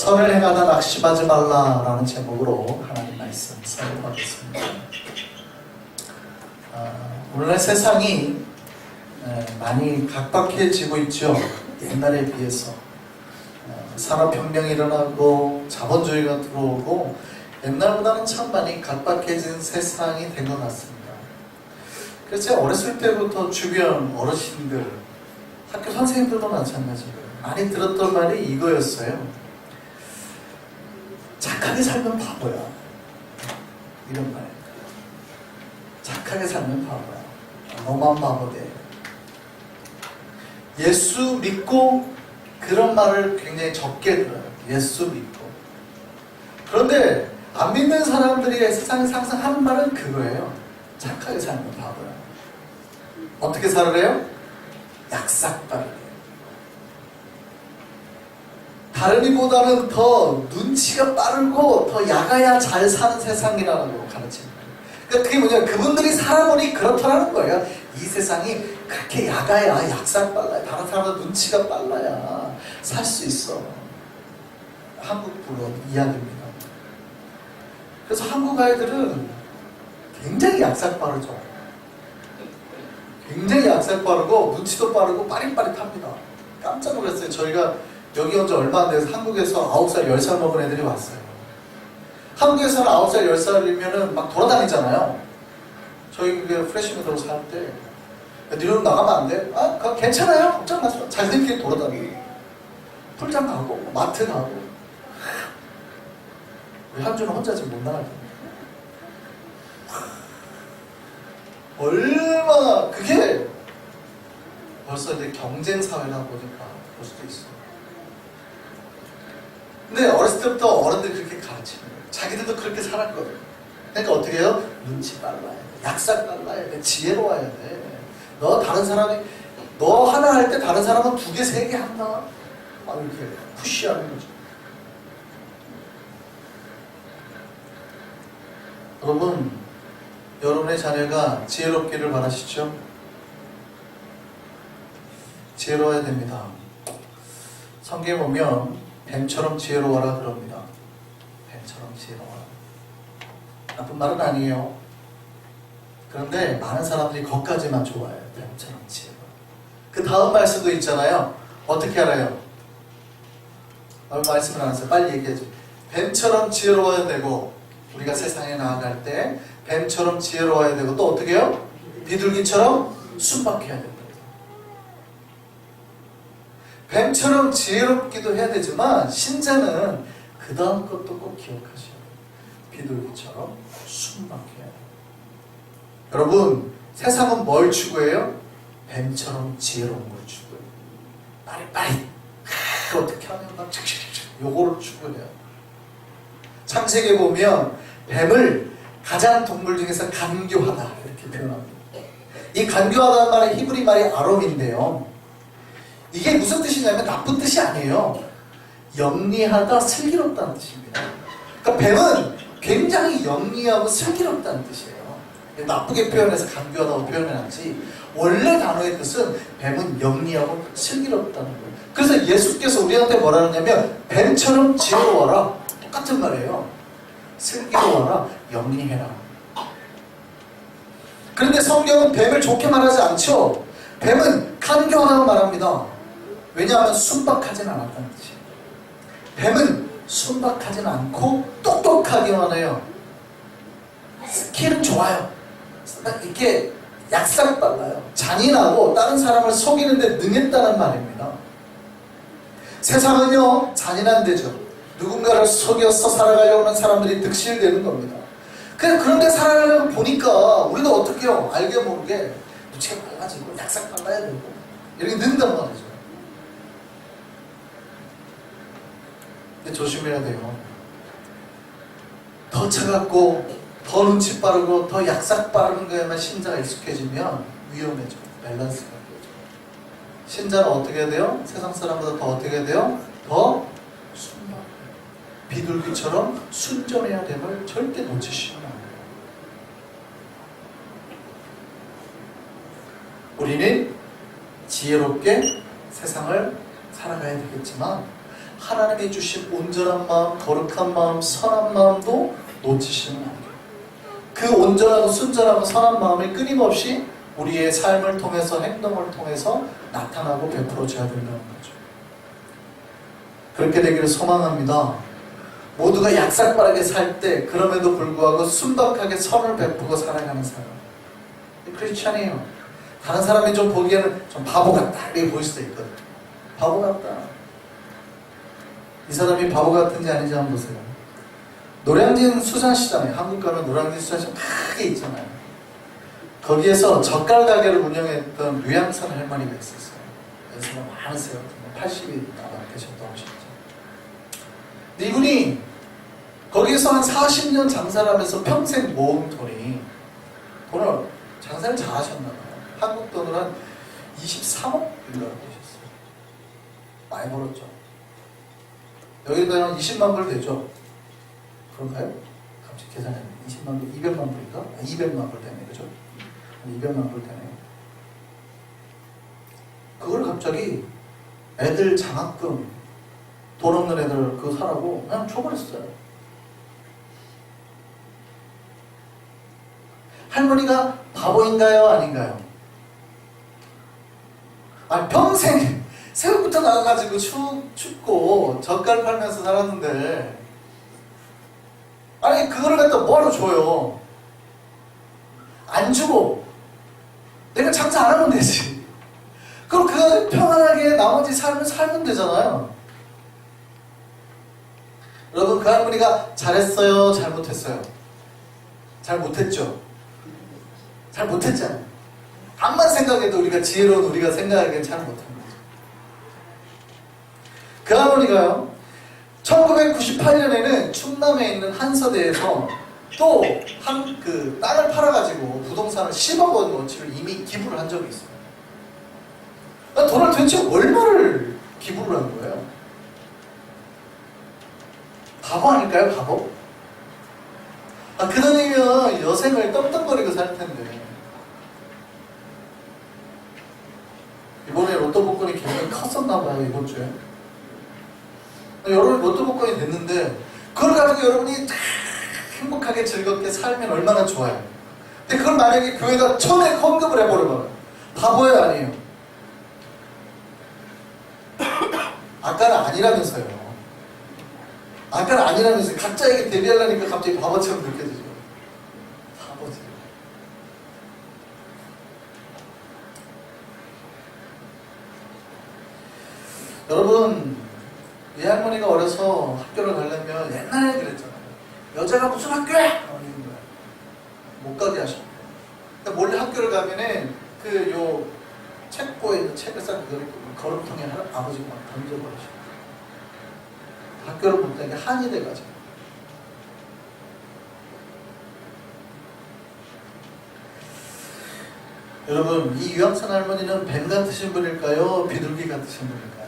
선을 행하다 낙심하지 말라라는 제목으로 하나님 말씀 선포하겠습니다. 오늘날 세상이 많이 각박해지고 있죠. 옛날에 비해서 산업혁명이 일어나고 자본주의가 들어오고 옛날보다는 참 많이 각박해진 세상이 된 것 같습니다. 그래서 제가 어렸을 때부터 주변 어르신들, 학교 선생님들도 마찬가지로 많이 들었던 말이 이거였어요. 착하게 살면 바보야. 이런 말. 착하게 살면 바보야. 너만 바보 돼. 예수 믿고 그런 말을 굉장히 적게 들어요. 예수 믿고. 그런데 안 믿는 사람들이 세상에서 항상 하는 말은 그거예요. 착하게 살면 바보야. 어떻게 살으래요? 약삭빠르게. 다른이보다는 더 눈치가 빠르고 더 야가야 잘 사는 세상이라고 가르칩니다. 그러니까 그게 뭐냐면 그분들이 살아보니 그렇더라는 거예요. 이 세상이 그렇게 야가야, 약삭빨라야, 다른 사람보다 눈치가 빨라야 살 수 있어. 한국으로 이야기입니다. 그래서 한국 아이들은 굉장히 약삭빠르죠. 굉장히 약삭빠르고 눈치도 빠르고 빠릿빠릿합니다. 깜짝 놀랐어요. 저희가 여기 온 지 얼마 안 돼서 한국에서 9살, 10살 먹은 애들이 왔어요. 한국에서는 9살, 10살이면 막 돌아다니잖아요. 저희 그게 프레시맨으로 살 때 니는 나가면 안 돼? 아, 괜찮아요. 걱정 마세요. 자기들끼리 돌아다니고 풀장 가고 마트 가고. 우리 한주는 혼자 지금 못 나갈 텐데. 얼마나 그게 벌써 이제 경쟁 사회다 보니까 볼 수도 있어요. 근데 어렸을 때부터 어른들이 그렇게 가르치는 거예요. 자기들도 그렇게 살았거든요. 그러니까 어떻게 해요? 눈치 빨라야 돼. 약삭 빨라야 돼. 지혜로워야 돼. 너 다른 사람이 너 하나 할 때 다른 사람은 2개, 3개 한다. 막 이렇게 푸시하는 거죠. 여러분, 여러분의 자녀가 지혜롭기를 바라시죠? 지혜로워야 됩니다. 성경에 보면 뱀처럼 지혜로워라 그럽니다. 뱀처럼 지혜로워라. 나쁜 말은 아니에요. 그런데 많은 사람들이 거기까지만 좋아해요. 뱀처럼 지혜로워. 그 다음 말씀도 있잖아요. 어떻게 알아요? 말씀을 안 하세요. 빨리 얘기해줘. 뱀처럼 지혜로워야 되고 우리가 세상에 나아갈 때 뱀처럼 지혜로워야 되고 또 어떻게 해요? 비둘기처럼 순박해야 된다. 뱀처럼 지혜롭기도 해야 되지만 신자는 그 다음 것도 꼭 기억하셔야 돼요. 비둘기처럼 순박해야 돼요. 여러분, 세상은 뭘 추구해요? 뱀처럼 지혜로운 걸 추구해요. 빠릿빠릿. 어떻게 하면 막 요거를 추구해요. 창세기에 보면 뱀을 가장 동물 중에서 간교하다 이렇게 표현합니다. 이 간교하다는 말의 히브리 말이 아롬인데요. 이게 무슨 뜻이냐면 나쁜 뜻이 아니에요. 영리하다, 슬기롭다는 뜻입니다. 그러니까 뱀은 굉장히 영리하고 슬기롭다는 뜻이에요. 나쁘게 표현해서 간교하다고 표현해놨지 원래 단어의 뜻은 뱀은 영리하고 슬기롭다는 거예요. 그래서 예수께서 우리한테 뭐라 하냐면 뱀처럼 지혜로워라. 똑같은 말이에요. 슬기로워라, 영리해라. 그런데 성경은 뱀을 좋게 말하지 않죠. 뱀은 간교하다고 말합니다. 왜냐하면 순박하진 않았다는 뜻이에요. 뱀은 순박하진 않고 똑똑하기만 해요. 스킬은 좋아요. 이렇게 약삭빨라요. 잔인하고 다른 사람을 속이는데 능했다는 말입니다. 세상은요 잔인한 데죠. 누군가를 속여서 살아가려고 하는 사람들이 득실되는 겁니다. 그런데 살아가려고 보니까 우리도 어떻게 해요? 알게 모르게 눈치가 빨라지고 약삭빨라야 되고 이렇게 는단 말이죠. 근데 조심해야 돼요. 더 차갑고 더 눈치 빠르고 더 약삭 빠르는 거에만 신자가 익숙해지면 위험해져. 밸런스가 깨져. 신자는 어떻게 해야 돼요? 세상 사람보다 더 어떻게 해야 돼요? 더 순박해요. 비둘기처럼 순전해야 됨을 절대 놓치시면 안 돼요. 우리는 지혜롭게 세상을 살아가야 되겠지만 하나님이 주신 온전한 마음, 거룩한 마음, 선한 마음도 놓치시면 안 돼요. 그 온전하고 순전하고 선한 마음을 끊임없이 우리의 삶을 통해서, 행동을 통해서 나타나고 베풀어줘야 된다는 거죠. 그렇게 되기를 소망합니다. 모두가 약삭빠르게 살 때 그럼에도 불구하고 순박하게 선을 베푸고 살아가는 사람, 크리스찬이에요. 다른 사람이 좀 보기에는 좀 바보 같다 이렇게 보일 수도 있거든. 바보 같다. 이 사람이 바보 같은지 아닌지 한번 보세요. 노량진 수산시장에, 한국 가면 노량진 수산시장 크게 있잖아요. 거기에서 젓갈 가게를 운영했던 류양선 할머니가 있었어요. 연세가 많으세요. 80이 아마 되셨다고 하셨죠. 근데 이분이 거기에서 한 40년 장사를 하면서 평생 모은 돈을 장사를 잘 하셨나 봐요. 한국 돈으로 한 23억 일러를 되셨어요. 많이 벌었죠. 여기다 한 20만 불 되죠? 그런가요? 갑자기 계산해. 20만 불, 200만 불인가? 200만 불 되네, 그죠? 200만 불 되네. 그걸 갑자기 애들 장학금, 돈 없는 애들 그거 사라고 그냥 줘버렸어요. 할머니가 바보인가요? 아닌가요? 아, 평생 새우부터 나가가지고 춥고 젓갈 팔면서 살았는데, 아니 그거를 갖다 뭐하러 줘요? 안 주고 내가 장사 안 하면 되지. 그럼 그거 평안하게 나머지 삶을 살면 되잖아요. 여러분, 그 할머니가 잘했어요? 잘못했어요? 잘 못했죠? 잘 못했잖아요. 암만 생각해도 우리가 지혜로운 우리가 생각하기엔 잘 못한 거죠. 그 할머니가요, 1998년에는 충남에 있는 한서대에서 또 그 땅을 팔아가지고 부동산을 10억 원 원치를 이미 기부를 한 적이 있어요. 돈을 도대체 얼마를 기부를 한 거예요? 바보 아닐까요? 바보? 그 돈이면 여생을 떡떡거리고 살 텐데. 이번에 로또 복권이 굉장히 컸었나 봐요, 이번 주에. 여러분이 로또 복권이 됐는데 그걸 가지고 여러분이 행복하게 즐겁게 살면 얼마나 좋아요. 근데 그걸 만약에 교회에다 천에 헌금을 해버려봐요. 바보예요, 아니에요? 아까는 아니라면서요. 아까는 아니라면서요. 각자에게 대비하려니까 갑자기 바보처럼 느껴지죠. 바보지. 여러분, 이 할머니가 어려서 학교를 가려면 옛날에 그랬잖아요. 여자가 무슨 학교야? 못 가게 하셨고. 근데 몰래 학교를 가면은 요 책보에 있는 책을 싹 걸음통에 아버지가 막 던져버리셨고. 학교를 못 가게 한이 돼가지고. 여러분, 이 유양선 할머니는 뱀 같으신 분일까요? 비둘기 같으신 분일까요?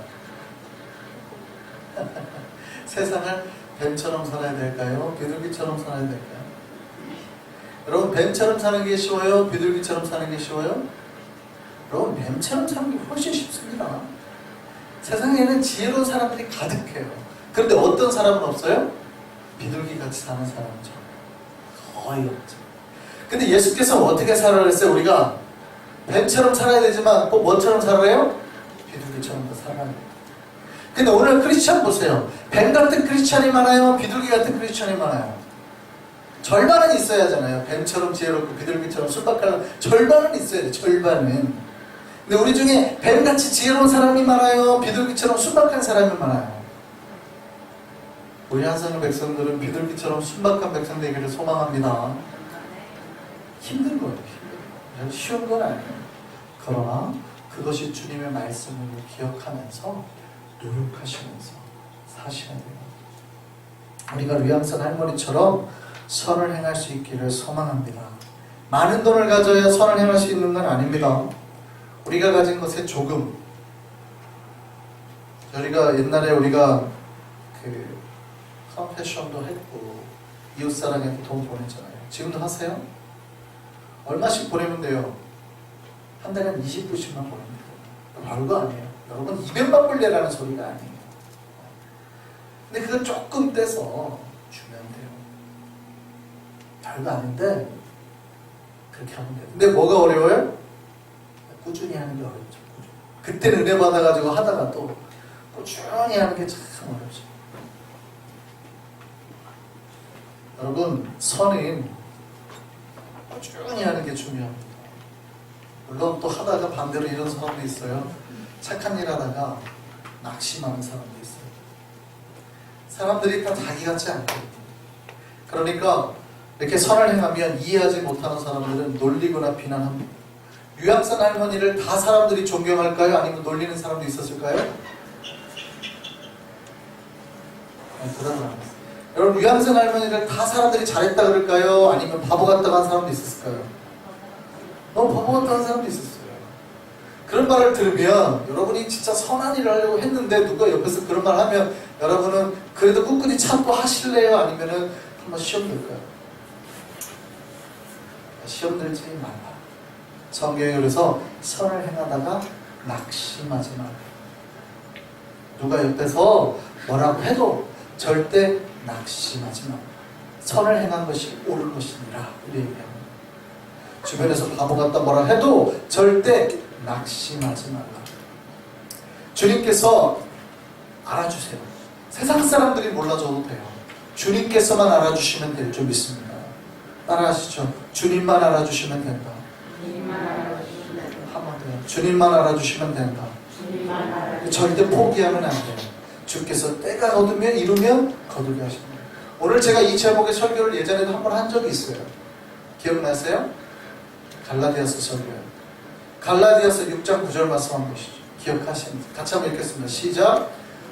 세상을 뱀처럼 살아야 될까요? 비둘기처럼 살아야 될까요? 여러분, 뱀처럼 사는 게 쉬워요? 비둘기처럼 사는 게 쉬워요? 여러분, 뱀처럼 사는 게 훨씬 쉽습니다. 세상에는 지혜로운 사람들이 가득해요. 그런데 어떤 사람은 없어요? 비둘기같이 사는 사람은 거의 없죠. 근데 예수께서 어떻게 살아야 했어요? 우리가 뱀처럼 살아야 되지만 꼭 뭐처럼 살아요? 비둘기처럼 살아야 돼요. 근데 오늘 크리스찬 보세요. 뱀 같은 크리스찬이 많아요? 비둘기 같은 크리스찬이 많아요? 절반은 있어야 하잖아요. 뱀처럼 지혜롭고 비둘기처럼 순박한 절반은 있어야 돼요. 절반은. 근데 우리 중에 뱀같이 지혜로운 사람이 많아요? 비둘기처럼 순박한 사람이 많아요? 우리 한성의 백성들은 비둘기처럼 순박한 백성 되기를 소망합니다. 힘든 거예요. 쉬운 건 아니에요. 그러나 그것이 주님의 말씀을 기억하면서 노력하시면서 사셔야 돼요. 우리가 류양선 할머니처럼 선을 행할 수 있기를 소망합니다. 많은 돈을 가져야 선을 행할 수 있는 건 아닙니다. 우리가 가진 것에 조금, 옛날에 우리가 컴패션도 했고 이웃사랑에도 돈 보냈잖아요. 지금도 하세요? 얼마씩 보내면 돼요? 한 달에 한 20불씩만 보냅니다. 별거 아니에요. 여러분, 200만 불 내라는 소리가 아니에요. 근데 그걸 조금 떼서 주면 돼요. 별거 아닌데 그렇게 하면 돼요. 근데 뭐가 어려워요? 꾸준히 하는 게 어렵죠. 그때는 은혜 받아가지고 하다가 또 꾸준히 하는 게 참 어렵죠. 여러분, 선은 꾸준히 하는 게 중요합니다. 물론 또 하다가 반대로 이런 사람도 있어요. 착한 일 하다가 낙심하는 사람도 있어요. 사람들이 다 자기 같지 않거든요. 그러니까 이렇게 선을 행하면 이해하지 못하는 사람들은 놀리거나 비난합니다. 유양선 할머니를 다 사람들이 존경할까요? 아니면 놀리는 사람도 있었을까요? 대답을 안 했어요. 여러분, 유양선 할머니를 다 사람들이 잘했다 그럴까요? 아니면 바보 같다고 한 사람도 있었을까요? 너무 바보 같다고 한 사람도 있었어요. 그런 말을 들으면 여러분이 진짜 선한 일을 하려고 했는데 누가 옆에서 그런 말 하면 여러분은 그래도 꿋꿋이 참고 하실래요? 아니면은 한번 시험 들까요? 시험 들지 말라. 성경에 그래서 선을 행하다가 낙심하지 말라. 누가 옆에서 뭐라고 해도 절대 낙심하지 말라. 선을 행한 것이 옳은 것이니라. 이렇게 얘기합니다. 주변에서 바보 같다 뭐라 해도 절대 낙심하지 말라. 주님께서 알아주세요. 세상 사람들이 몰라줘도 돼요. 주님께서만 알아주시면 될 줄 믿습니다. 따라하시죠. 주님만 알아주시면 된다. 한번 더요. 주님만 알아주시면 된다. 절대 포기하면 안 돼요. 주께서 때가 거두면 이루면 거두게 하십니다. 오늘 제가 이 제목의 설교를 예전에도 한 번 한 적이 있어요. 기억나세요? 갈라디아서 설교요. 갈라디아서 6장 9절 말씀 한번 보시죠. 기억하십니까? 같이 한번 읽겠습니다. 시작.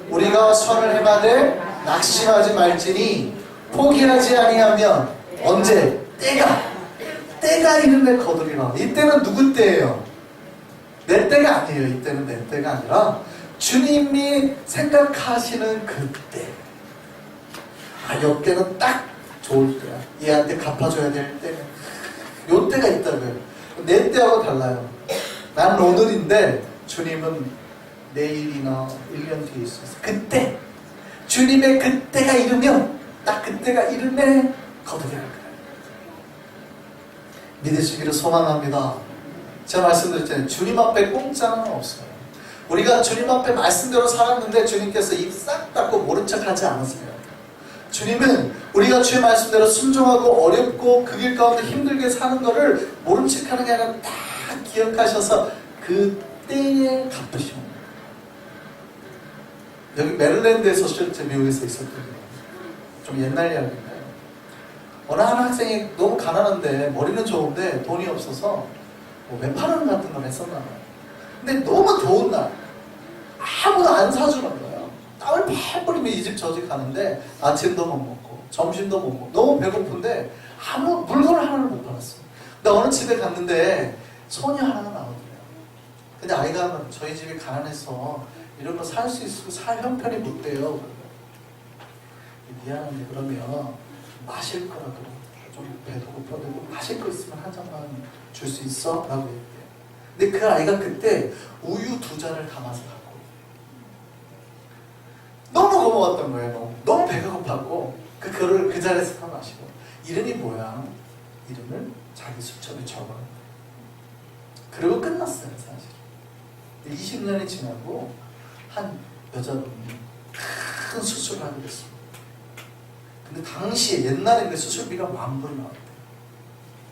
우리가 선을 행하되 낙심하지 말지니 포기하지 아니하면 언제? 때가 이름에 거두리라. 이때는 누구 때예요? 내 때가 아니에요. 이때는 내 때가 아니라 주님이 생각하시는 그때. 이때는 딱 좋을 때야. 얘한테 갚아줘야 될 때. 요 때가 있다고요. 내 때하고 달라요. 난 오늘인데 주님은 내일이나 1년 뒤에 있어요. 그때 주님의 그때가 이르면 딱 그때가 이르면 거두게 할 거예요. 믿으시기를 소망합니다. 제가 말씀드렸잖아요. 주님 앞에 공짜는 없어요. 우리가 주님 앞에 말씀대로 살았는데 주님께서 입 싹 닫고 모른 척 하지 않으세요. 주님은 우리가 주의 말씀대로 순종하고 어렵고 그 길 가운데 힘들게 사는 거를 모른 척 하는 게 아니라 다 기억하셔서 그 때에 갚으십니다. 여기 메릴랜드에서 실제 미국에서 있었거든요. 좀 옛날 이야기인데요. 어느 한 학생이 너무 가난한데 머리는 좋은데 돈이 없어서 뭐 웹하는 같은 걸 했었나 봐요. 근데 너무 더운 날 아무도 안 사주는 거예요. 땀을 팍 뿌리면 이 집 저 집 가는데 아침도 못 먹고 점심도 못 먹고 너무 배고픈데 아무 물건을 하나를 못 팔았어요. 근데 어느 집에 갔는데 소녀 하나가 나오더래요. 근데 아이가 저희 집이 가난해서 이런 거 살 수 있고 살 형편이 못 돼요. 미안한데 그러면 마실 거라도 좀 배도 고파도 마실 거 있으면 한 잔만 줄 수 있어? 라고 얘기해요. 근데 그 아이가 그때 우유 2잔을 담아서 갖고 너무 고마웠던 거예요. 너무 배가 고팠고 그거를 그 자리에서 다 마시고 이름이 뭐야? 이름을 자기 수첩에 적어요. 그리고 끝났어요. 사실 20년이 지나고 한 여자분이 큰 수술을 하게 됐습니다. 근데 당시에 옛날에 수술비가 10,000불이 나왔대요.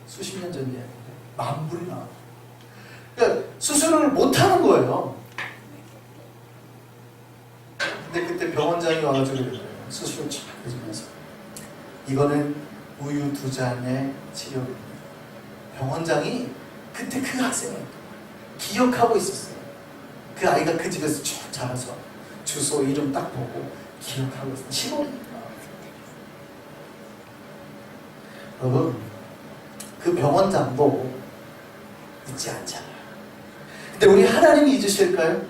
수십 년 전 이야기인데 10,000불이 나왔대요. 그러니까 수술을 못하는 거예요. 근데 그때 병원장이 와가지고 그래요. 수술을 쫙 해주면서 이거는 우유 2잔의 치료입니다. 병원장이 그때 그 학생을 기억하고 있었어요. 그 아이가 그 집에서 쭉 자라서 주소 이름 딱 보고 기억하고 있어요. 15년. 여러분, 그 병원장도 잊지 않잖아요. 근데 우리 하나님이 잊으실까요?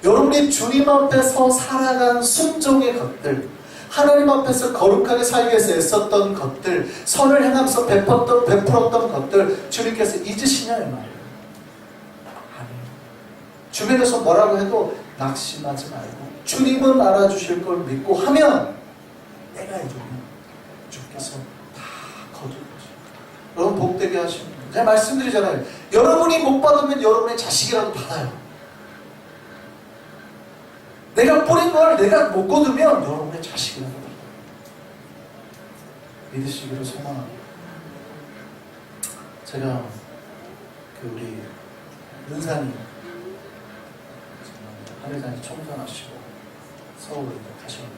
여러분이 주님 앞에서 살아간 순종의 것들, 하나님 앞에서 거룩하게 살기 위해서 애썼던 것들, 선을 행하면서 베풀었던 것들 주님께서 잊으시냐 이 말이에요. 아니에요. 주변에서 뭐라고 해도 낙심하지 말고 주님은 알아주실 걸 믿고 하면 내가 해주면 주께서 다 거두는 거죠. 여러분 복되게 하시는 거예요. 제가 말씀드리잖아요. 여러분이 못 받으면 여러분의 자식이라도 받아요. 내가 뿌린 걸 내가 못 거두면 여러분의 자식이라도 받아요. 믿으시기를 소망합니다. 제가 우리 은산이 한회장이 청소하시고 서울에 가셨는데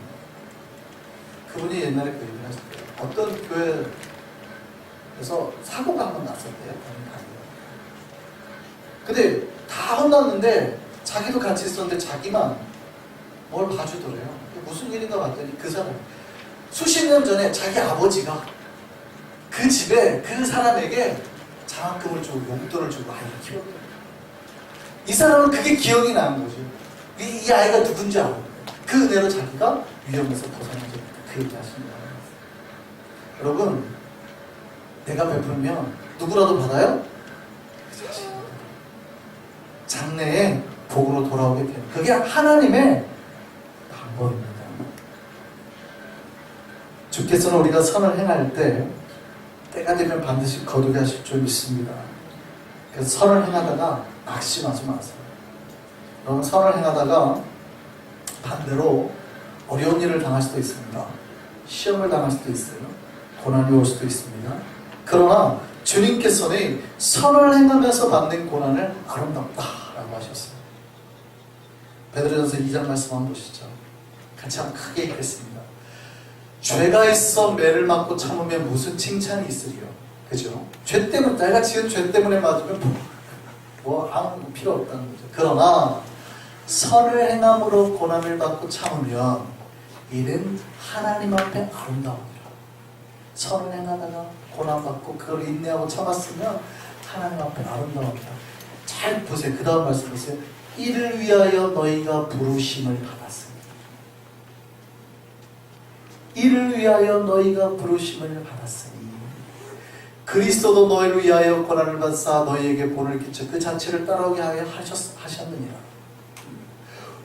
그분이 옛날에 그 얘기를 하셨대요. 어떤 교회에서 사고가 한 번 났었대요. 근데 다 혼났는데 자기도 같이 있었는데 자기만 뭘 봐주더래요. 무슨 일인가 봤더니 그 사람 수십 년 전에 자기 아버지가 그 집에 그 사람에게 장학금을 주고 용돈을 주고 아이를 키웠대요. 이 사람은 그게 기억이 나는 거죠. 이 아이가 누군지 알고 그 은혜로 자기가 위험에서 벗어나지 그 얘기 하십니다. 여러분 내가 베풀면 누구라도 받아요? 장래에 복으로 돌아오게 돼요. 그게 하나님의 방법입니다. 주께서는 우리가 선을 행할 때 때가 되면 반드시 거두게 하실 줄 믿습니다. 그래서 선을 행하다가 낙심하지 마세요. 여러분 선을 행하다가 반대로 어려운 일을 당할 수도 있습니다. 시험을 당할 수도 있어요. 고난이 올 수도 있습니다. 그러나 주님께서는 선을 행하면서 받는 고난을 아름답다라고 하셨어요. 베드로전서 2장 말씀 한번 보시죠. 같이 한번 크게 읽겠습니다. 죄가 있어 매를 맞고 참으면 무슨 칭찬이 있으리요. 그죠? 죄 때문에 내가 지은 죄 때문에 맞으면 뭐 아무 필요 없다는 거죠. 그러나 선을 행함으로 고난을 받고 참으면 이는 하나님 앞에 아름다우니라. 선을 행하다가 고난받고 그걸 인내하고 참았으면 하나님 앞에 아름다웁니다. 잘 보세요. 그 다음 말씀 보세요. 이를 위하여 너희가 부르심을 받았습니다. 이를 위하여 너희가 부르심을 받았으니 그리스도도 너희를 위하여 고난을 받사 너희에게 본을 끼쳐 그 자체를 따라오게 하여 하셨느니라.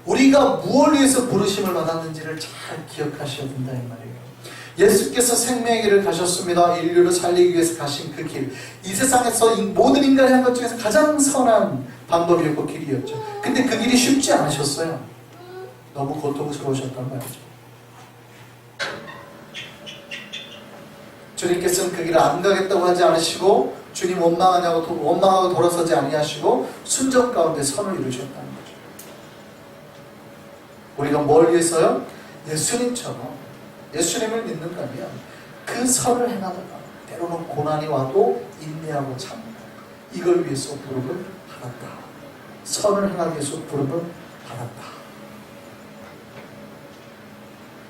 우리가 무엇을 위해서 부르심을 받았는지를 잘 기억하셔야 된다 이 말이에요. 예수께서 생명의 길을 가셨습니다. 인류를 살리기 위해서 가신 그 길, 이 세상에서 모든 인간이 한 것 중에서 가장 선한 방법이었고 길이었죠. 근데 그 길이 쉽지 않으셨어요. 너무 고통스러우셨단 말이죠. 주님께서는 그 길을 안 가겠다고 하지 않으시고 주님 원망하고 돌아서지 아니하시고 순종 가운데 선을 이루셨다는 거죠. 우리가 뭘 위해서요? 예수님처럼 예수님을 믿는다면 그 선을 행하다가 때로는 고난이 와도 인내하고 참고 이걸 위해서 부름을 받았다. 선을 행하기 위해서 부름을 받았다.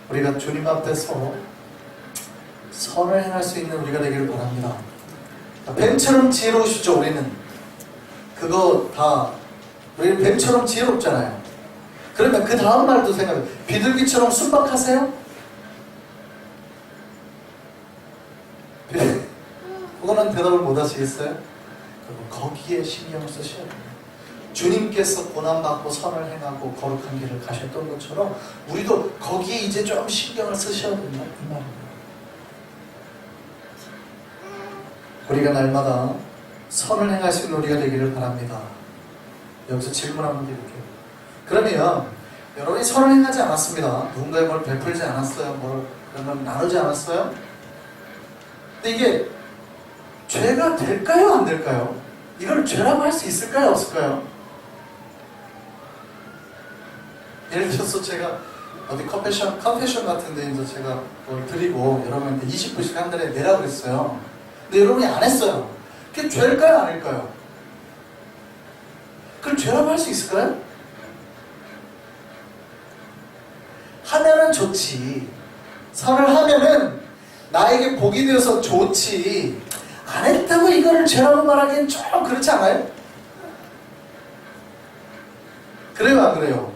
우리가 주님 앞에서 선을 행할 수 있는 우리가 되기를 바랍니다. 뱀처럼 지혜로우시죠. 우리는 그거 다 우리는 뱀처럼 지혜롭잖아요. 그러면 그 다음 말도 생각해요. 비둘기처럼 순박하세요? 그거는 대답을 못 하시겠어요? 거기에 신경을 쓰셔야 돼요. 주님께서 고난받고 선을 행하고 거룩한 길을 가셨던 것처럼 우리도 거기에 이제 좀 신경을 쓰셔야 된다 이 말입니다. 우리가 날마다 선을 행할 수 있는 우리가 되기를 바랍니다. 여기서 질문 한번 드릴게요. 그러면 여러분이 선을 행하지 않았습니다. 누군가의 뭘 베풀지 않았어요. 뭘 그런 걸 나누지 않았어요. 근데 이게 죄가 될까요? 안 될까요? 이걸 죄라고 할 수 있을까요? 없을까요? 예를 들어서 제가 어디 컨페션 같은 데 이제 제가 뭘 드리고 여러분한테 20분씩 한 달에 내라고 했어요. 근데 여러분이 안 했어요. 그게 죄일까요? 아닐까요? 그걸 죄라고 할 수 있을까요? 하면은 좋지. 선을 하면은 나에게 복이 되어서 좋지. 안 했다고 이거를 죄라고 말하기엔 좀 그렇지 않아요? 그래요, 안 그래요?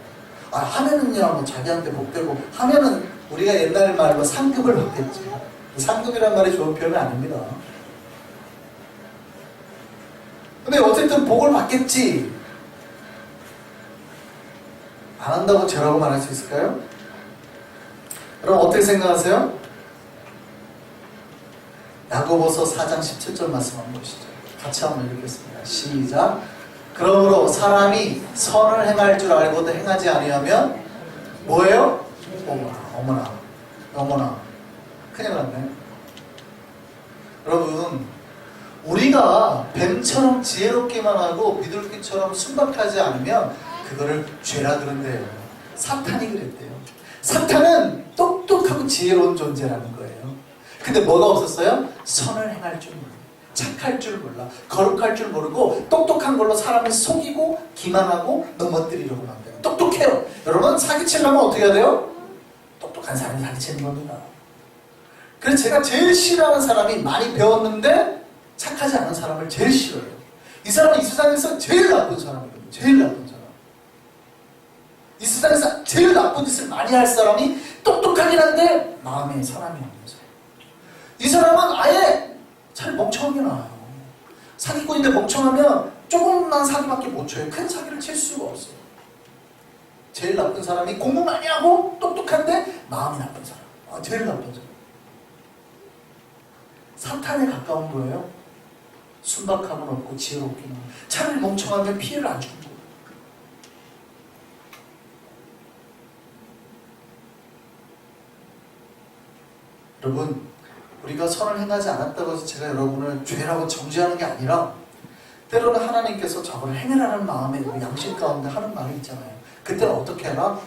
하면은요, 뭐 자기한테 복되고, 하면은 우리가 옛날 말로 상급을 받겠지. 상급이란 말이 좋은 표현은 아닙니다. 근데 어쨌든 복을 받겠지. 안 한다고 죄라고 말할 수 있을까요? 여러분 어떻게 생각하세요? 야고보서 4장 17절 말씀 한번 보시죠. 같이 한번 읽겠습니다. 시작. 그러므로 사람이 선을 행할 줄 알고도 행하지 아니하면 뭐예요? 어머나 큰일 났네. 여러분 우리가 뱀처럼 지혜롭기만 하고 비둘기처럼 순박하지 않으면 그거를 죄라 그런대요. 사탄이 그랬대요. 사탄은 똑똑하고 지혜로운 존재라는 거예요. 근데 뭐가 없었어요? 선을 행할 줄 몰라, 착할 줄 몰라, 거룩할 줄 모르고 똑똑한 걸로 사람을 속이고 기만하고 넘어뜨리려고 만돼요. 똑똑해요. 여러분 사기치려면 어떻게 해야 돼요? 똑똑한 사람이 사기치는 겁니다. 그래서 제가 제일 싫어하는 사람이 많이 배웠는데 착하지 않은 사람을 제일 싫어해요. 이 사람은 이 세상에서 제일 나쁜 사람이거든요. 제일 나쁜 사람. 이 세상에서 제일 나쁜 짓을 많이 할 사람이 똑똑하긴 한데 마음에 사람이 없는 사람. 이 사람은 아예 잘 멍청하게 나와요. 사기꾼인데 멍청하면 조금만 사기밖에 못 쳐요. 큰 사기를 칠 수가 없어요. 제일 나쁜 사람이 공부 많이 하고 똑똑한데 마음이 나쁜 사람. 제일 나쁜 사람. 사탄에 가까운 거예요. 순박함은 없고 지혜롭기는. 차라리 멍청하면 피해를 안 주는 거예요. 여러분 우리가 선을 행하지 않았다고 해서 제가 여러분을 죄라고 정죄하는 게 아니라 때로는 하나님께서 저걸 행하라는 마음에 양심 가운데 하는 말이 있잖아요. 그때는 어떻게 해라?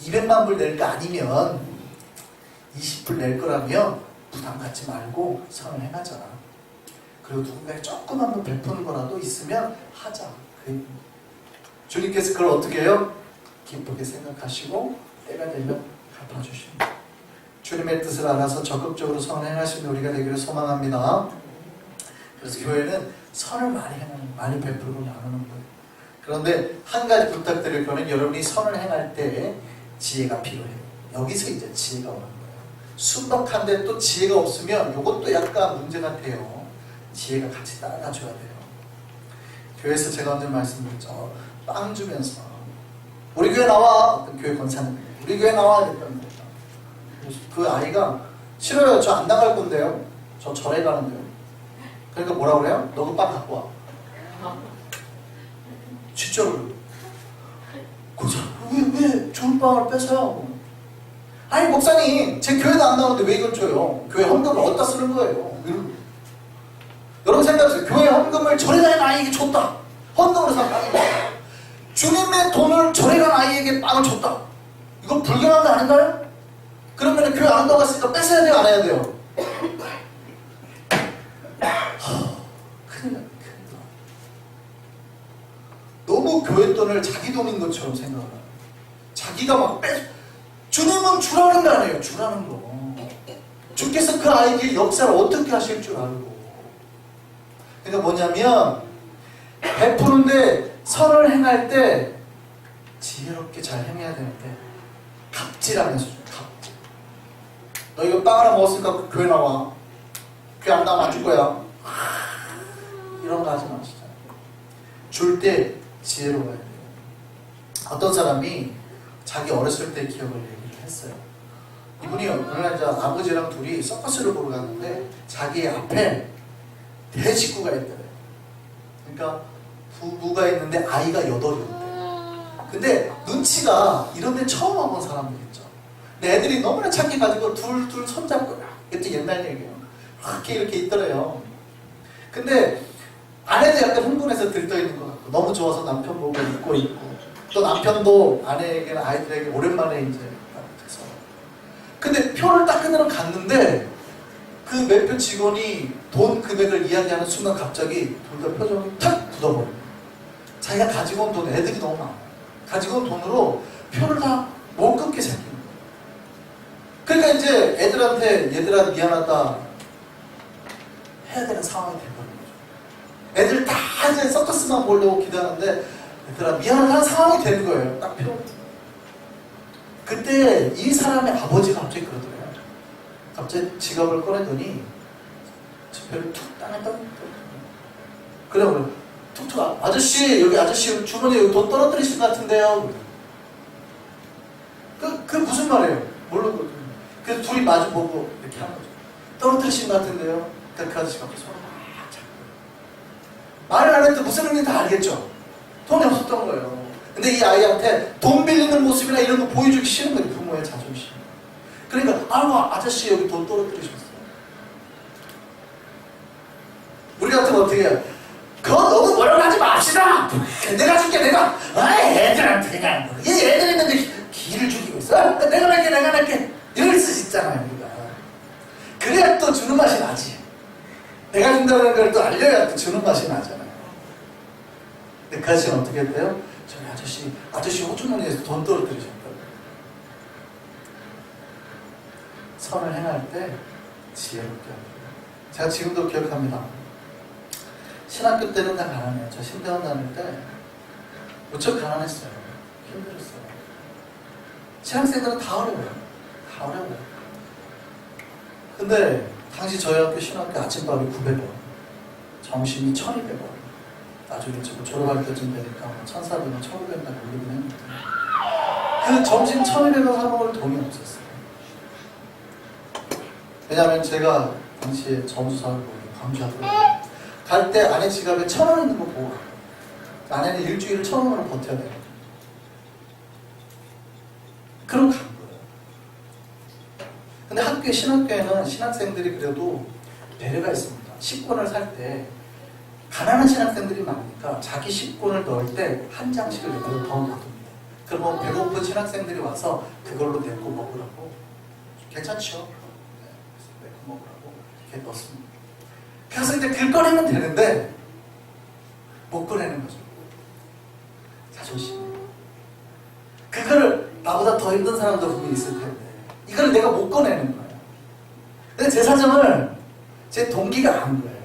200만 불 낼 거 아니면 20불 낼 거라면 부담 갖지 말고 선을 행하잖아. 그리고 누군가에 조그만 거 베푸는 거라도 있으면 하자. 주님께서 그걸 어떻게 해요? 기쁘게 생각하시고 때가 되면 갚아주십니다. 주님의 뜻을 알아서 적극적으로 선을 행하시는 우리가 되기를 소망합니다. 그래서 교회는 선을 많이 베풀고 나누는 거예요. 그런데 한 가지 부탁드릴 거는 여러분이 선을 행할 때 지혜가 필요해요. 여기서 이제 지혜가 오는 거예요. 순박한데 또 지혜가 없으면 이것도 약간 문제가 돼요. 지혜가 같이 따라가줘야 돼요. 교회에서 제가 언제 말씀드렸죠. 빵 주면서 우리 교회 나와. 어떤 교회 권사님 우리 교회 나와 했던 거예요. 그 아이가 싫어요. 저 안 나갈 건데요. 저 절에 가는데요. 그러니까 뭐라고 그래요? 너 그 빵 갖고 와. 진짜로. 왜 좋은 빵을 뺏어요? 아니 목사님 제 교회도 안 나오는데 왜 이걸 줘요? 교회 헌금을 어디다 쓰는 거예요? 여러분 생각하세요. 교회 헌금을 절에 간 아이에게 줬다. 헌금으로 산 빵이다. 주님의 돈을 절에 간 아이에게 빵을 줬다. 이건 불경한 거 아닌가요? 그러면 교회 안 나갔으니까 뺏어야 돼요? 안 해야 돼요? 큰일 납니다. 너무 교회 돈을 자기 돈인 것처럼 생각을 해요. 자기가 막 주님은 주라는 거 아니에요. 주라는 거. 주께서 그 아이에게 역사를 어떻게 하실 줄 알고. 그러니까 뭐냐면 베푸는데 선을 행할 때 지혜롭게 잘 행해야 되는데 갑질하면서 좀 갑질. 너 이거 빵 하나 먹었으니까 그 교회 나와. 교회 안 나오면 안 줄 거야. 이런 거 하지 마시죠. 줄 때 지혜로워야 돼요. 어떤 사람이 자기 어렸을 때 기억을 얘기를 했어요. 이분이 어느 날 아버지랑 둘이 서커스를 보러 갔는데 자기 앞에 대식구가 있더래요. 그러니까 부부가 있는데 아이가 8이었대. 근데 눈치가 이런 데 처음 와본 사람들 있죠. 근데 애들이 너무나 착해 가지고 둘 손잡고 이때 옛날 얘기예요. 이렇게 있더래요. 근데 아내도 약간 흥분해서 들떠있는 것 같고 너무 좋아서 남편 보고 웃고 있고 또 남편도 아내에게나 아이들에게 오랜만에 이제 돼서 근데 표를 딱 끊으러 갔는데 그 매표 직원이 돈 금액을 이야기하는 순간 갑자기 둘 다 표정이 탁 굳어버려요. 자기가 가지고 온 돈, 애들이 너무 많아요. 가지고 온 돈으로 표를 다 못 끊게 생긴 거예요. 그러니까 이제 애들한테 얘들아 미안하다 해야 되는 상황이 돼버린 거죠. 애들 다 이제 서커스만 보려고 기대하는데 얘들아 미안하다는 상황이 되는 거예요. 딱 표. 그때 이 사람의 아버지가 갑자기 그러더래요. 갑자기 지갑을 꺼내더니 지폐를 툭 땅에 그래 툭툭 아저씨 여기 아저씨 주머니에 여기 돈 떨어뜨리신 것 같은데요. 말이에요? 모르거든요. 그래서 둘이 마주보고 이렇게 한 거죠. 떨어뜨리신 것 같은데요? 그 아저씨가 손을 막 잡고 말을 안 해도 무슨 의미인지 다 알겠죠? 돈이 없었던 거예요. 근데 이 아이한테 돈 빌리는 모습이나 이런 거 보여주기 싫은 거예요. 부모의 자존심. 그러니까 아이고 아저씨 여기 돈 떨어뜨리셨어요. 우리 같으면 어떻게 해요? 그거 너무 뭐라고 하지 맙시다. 내가 줄게 내가. 애들한테 그냥 얘 애들 있는데 기를 죽이고 있어. 내가 낼게 이럴 수 있잖아요. 우리가. 그래야 또 주는 맛이 나지. 내가 준다는 걸 또 알려야 또 주는 맛이 나잖아요. 근데 그 아저씨는 어떻게 했대요? 저희 아저씨 호주머니에서 돈 떨어뜨리셨다고. 선을 행할 때 지혜롭게 합니다. 제가 지금도 기억합니다. 신학교 때는 다 가난해요. 저 신대원 다닐 때 무척 가난했어요. 힘들었어요. 신학생들은 다 어려워요. 다 어려워요. 근데 당시 저희 학교 신학교 아침밥이 900원, 점심이 1200원. 나중에 지금 졸업할 때쯤 되니까 1400원, 1500원까지 올리긴 했는데 그 점심 1200원 사 먹을 돈이 없었어요. 왜냐면 제가 당시에 점수사를 광주 하더라고요. 갈 때 아내 지갑에 1000원 있는 거 보고 아내는 일주일을 1000원으로 버텨야 돼요. 그럼 간 거예요. 근데 학교에 신학교에는 신학생들이 그래도 배려가 있습니다. 식권을 살 때 가난한 신학생들이 많으니까 자기 식권을 넣을 때 한 장씩을 내고 더 놔둡니다. 그러면 배고픈 신학생들이 와서 그걸로 내고 먹으라고. 괜찮죠? 네, 내고 먹으라고 이렇게 넣습니다. 그래서 이제 글 꺼내면 되는데 못 꺼내는 거죠. 자존심. 그거를 나보다 더 힘든 사람도 분명히 있을 텐데 이걸 내가 못 꺼내는 거예요. 근데 제 사정을 제 동기가 아는 거예요.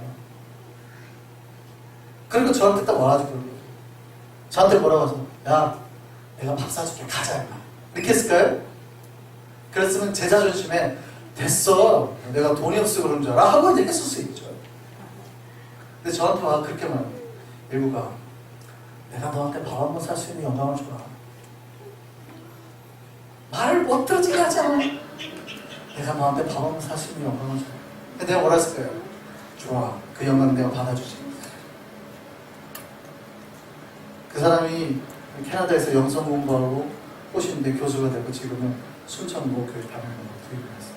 그리고 저한테 딱 와가지고 저한테 뭐라고 하죠? 야, 내가 밥 사줄게. 가자. 이렇게 했을까요? 그랬으면 제 자존심에 됐어. 내가 돈이 없어 그런 줄 알아? 하고 이제 했을 수 있죠. 근데 저한테 와 그렇게 말해요. 일구가 내가 너한테 밥 한 번 살 수 있는 영광을 주라. 말을 못 들어지게 하지 않아. 내가 너한테 밥 한 번 살 수 있는 영광을 주라. 근데 내가 뭐라 했을까요? 좋아. 그 영광 내가 받아주지. 그 사람이 캐나다에서 영성 공부하고 호신대 교수가 되고 지금은 순천고 교회 담임으로 투입을 했어요.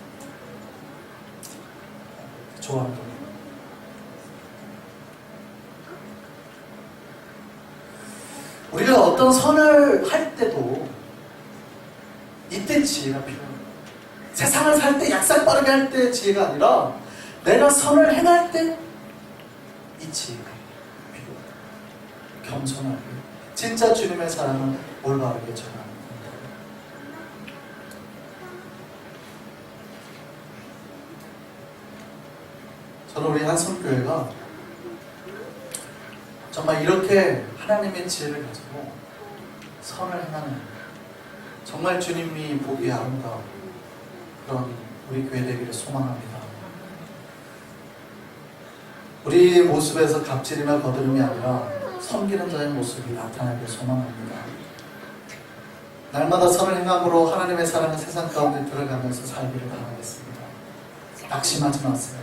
좋아합니다. 우리가 어떤 선을 할 때도 이때 지혜가 필요합니다. 세상을 살 때 약삭 빠르게 할 때 지혜가 아니라 내가 선을 행할 때 이 지혜가 필요합니다. 겸손하게 진짜 주님의 사랑은 올바르게 전하는 겁니다. 저는 우리 한성교회가 정말 이렇게 하나님의 지혜를 가지고 선을 행하는 정말 주님이 보기에 아름다운 그런 우리 교회 되기를 소망합니다. 우리 모습에서 갑질이나 거드름이 아니라 섬기는 자의 모습이 나타나길 소망합니다. 날마다 선을 행함으로 하나님의 사랑은 세상 가운데 들어가면서 살기를 바라겠습니다. 낙심하지 마세요.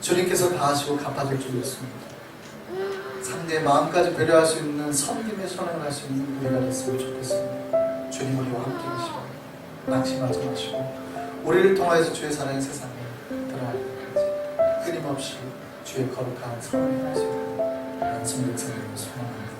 주님께서 다 하시고 갚아줄 줄 믿습니다. 상대의 마음까지 배려할 수 있는 섬김의 선행을 할 수 있는 우리가 됐으면 좋겠습니다. 주님 우리와 함께 계시고 낙심하지 마시고 우리를 통하여서 주의 사랑이 세상에 드러날 때까지 끊임없이 주의 거룩한 선을 행할 수 있는 성령 성령을 소망합니다.